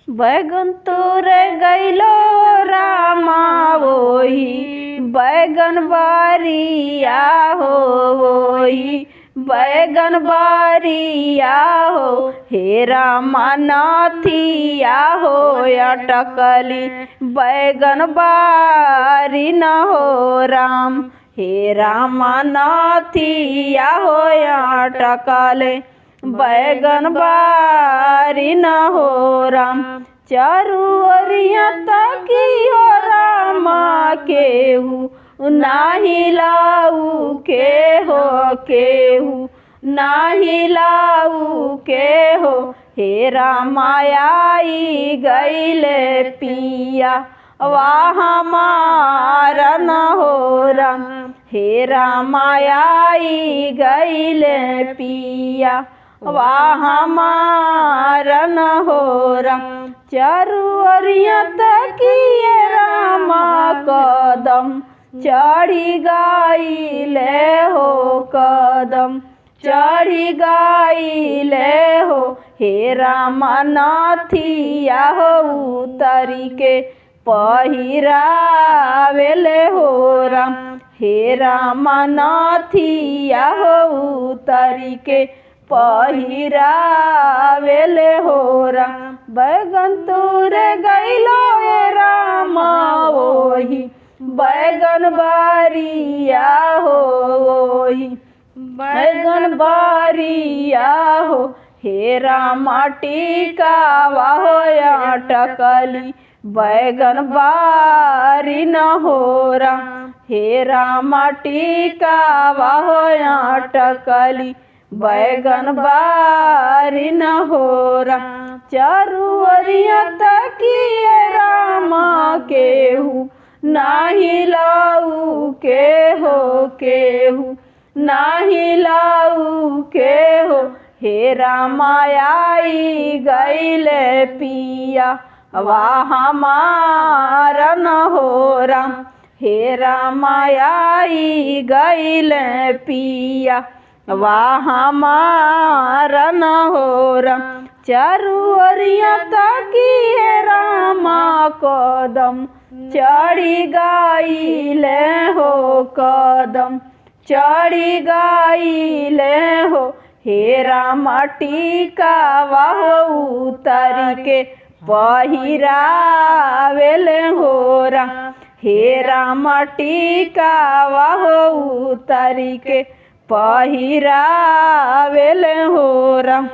बैगन तोर गैलो रामा वही बैगन बारिया हो वही बैगन बारिया हो हे रामा नाथिया हो अटकली बैगन बारी न हो राम हे रामा नाथिया हो अटकले बैगन बारी न हो राम। चारू ओरिया तकियो रामा केहू नाही लाऊ के केहू नाही लाऊ के हो हे रामा आई गईले पिया वाह हमारा न हो राम हे रामा आई गईले पिया वाह हमारा न हो राम। चारू ओरिया तकिए रामा कदम चढ़ी गईले हो कदम चढ़ी गईले हो हे रामा नाथिया हो उतरी के पहिरावेले हो राम हे रामा नाथिया हो उतरी के पहिरावेले हो राम। बैगन तोरे गैलो रामा वही बैगन बारिया हो वही बैगन बारिया हो हे रामा टिकावा हो अटकली बैगन बारी न हो राम हे रामा टिकावा हो अटकली बैगन बारी न हो राम। चारू ओरिया तकिए रामा केहू नाही लाऊ के हो केहू नाही लाऊ के हो हे रामा आई गईले पिया वाह हमारा न हो राम हे रामा आई गईले पिया वाह हमारा न हो राम। चारू ओरिया तकिए रामा कदम चढ़ी गईले हो कदम चढ़ी गईले हो हे रामा टिकावा हो उतरी के पहिरावेले हो राम हे रामा टिकावा हो उतरी के पहिरावेले हो राम।